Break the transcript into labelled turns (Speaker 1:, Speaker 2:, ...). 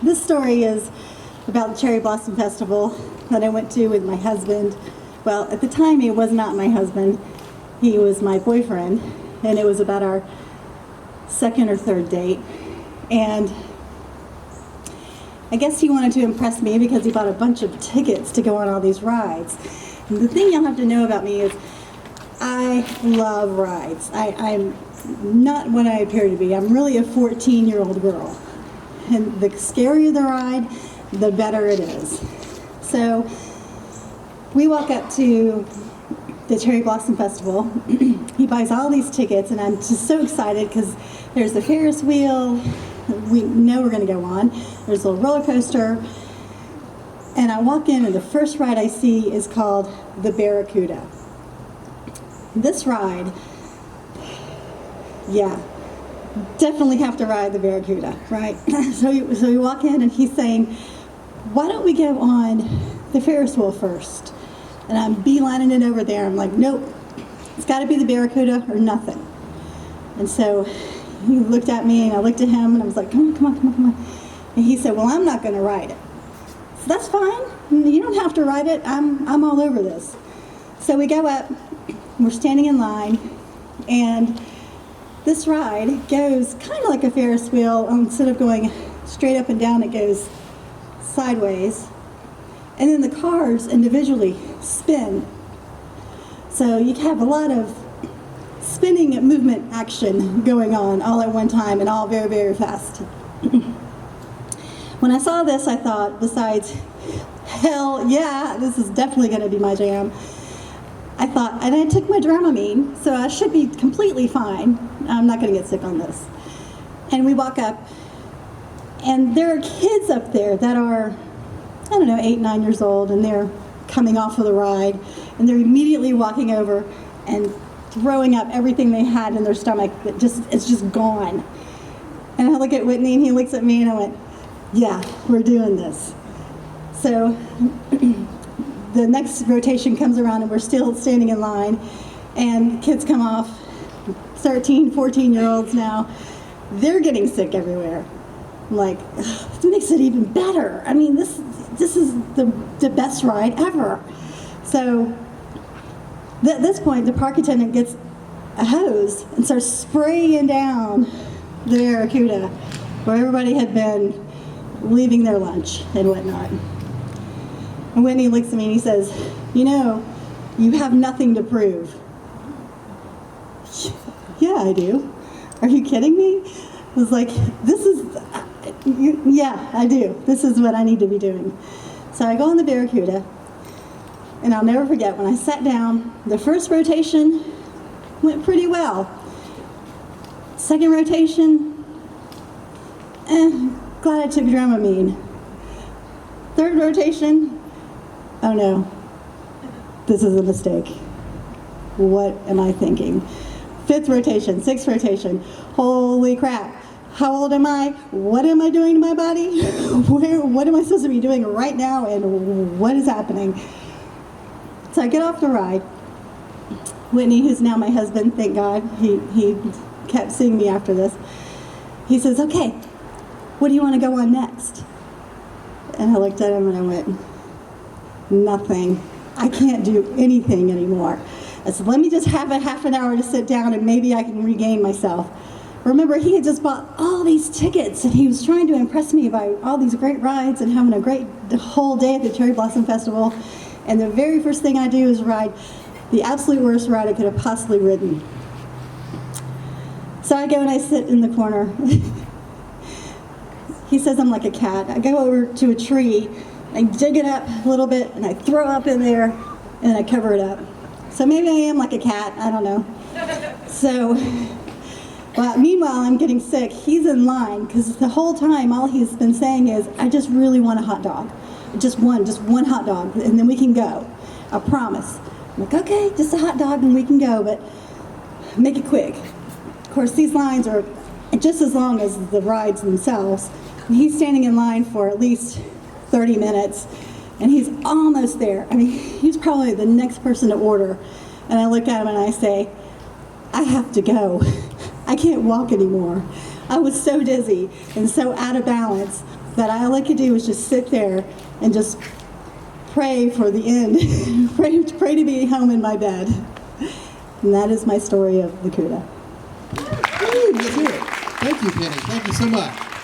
Speaker 1: This story is about the Cherry Blossom Festival that I went to with my husband. Well, at the time, he was not my husband. He was my boyfriend, and it was about our second or third date. And I guess he wanted to impress me because he bought a bunch of tickets to go on all these rides. And the thing you'll have to know about me is I love rides. I'm not what I appear to be. I'm really a 14-year-old girl. And the scarier the ride, the better it is. So we walk up to the Cherry Blossom Festival. He buys all these tickets, and I'm just so excited because there's the Ferris wheel we know we're going to go on. There's a little roller coaster. And I walk in, and the first ride I see is called the Barracuda. This ride, yeah, definitely have to ride the Barracuda, right? So we walk in, and he's saying, why don't we go on the Ferris wheel first? And I'm beelining it over there. I'm like, nope, it's got to be the Barracuda or nothing. And so he looked at me, and I looked at him, and I was like, come on. And he said, well, I'm not going to ride it. So that's fine. You don't have to ride it. I'm all over this. So we go up. We're standing in line, and this ride goes kind of like a Ferris wheel. Instead of going straight up and down, it goes sideways. And then the cars individually spin. So you have a lot of spinning movement action going on all at one time, and all very, very fast. When I saw this, I thought, besides, hell yeah, this is definitely going to be my jam. I thought, and I took my Dramamine, so I should be completely fine. I'm not going to get sick on this. And we walk up, and there are kids up there that are, I don't know, 8, 9 years old, and they're coming off of the ride, and they're immediately walking over and throwing up everything they had in their stomach. It's just gone. And I look at Whitney, and he looks at me, and I went, yeah, we're doing this. So the next rotation comes around, and we're still standing in line, and kids come off, 13, 14-year-olds now. They're getting sick everywhere. I'm like, this makes it even better. I mean, this is the best ride ever. So at this point, the park attendant gets a hose and starts spraying down the Barracuda where everybody had been leaving their lunch and whatnot. And Whitney looks at me and he says, you know, you have nothing to prove. Yeah, I do. Are you kidding me? I was like, yeah, I do. This is what I need to be doing. So I go on the Barracuda, and I'll never forget when I sat down, the first rotation went pretty well. Second rotation, glad I took Dramamine. Third rotation, oh no, this is a mistake. What am I thinking? Fifth rotation, sixth rotation, holy crap. How old am I? What am I doing to my body? What am I supposed to be doing right now, and what is happening? So I get off the ride. Whitney, who's now my husband, thank God, he kept seeing me after this. He says, okay, what do you want to go on next? And I looked at him and I went, nothing. I can't do anything anymore. I said, let me just have a half an hour to sit down and maybe I can regain myself. Remember, he had just bought all these tickets, and he was trying to impress me by all these great rides and having a great whole day at the Cherry Blossom Festival. And the very first thing I do is ride the absolute worst ride I could have possibly ridden. So I go and I sit in the corner. He says I'm like a cat. I go over to a tree, I dig it up a little bit, and I throw up in there, and I cover it up. So maybe I am like a cat, I don't know. So, well, meanwhile, I'm getting sick. He's in line, because the whole time, all he's been saying is, I just really want a hot dog. Just one hot dog, and then we can go. I promise. I'm like, okay, just a hot dog and we can go, but make it quick. Of course, these lines are just as long as the rides themselves. And he's standing in line for at least 30 minutes, and he's almost there. I mean, he's probably the next person to order. And I look at him and I say, I have to go. I can't walk anymore. I was so dizzy and so out of balance that all I could do was just sit there and just pray for the end, pray to be home in my bed. And that is my story of the CUDA.
Speaker 2: Woo, let's hear it. Thank you, Penny. Thank you so much.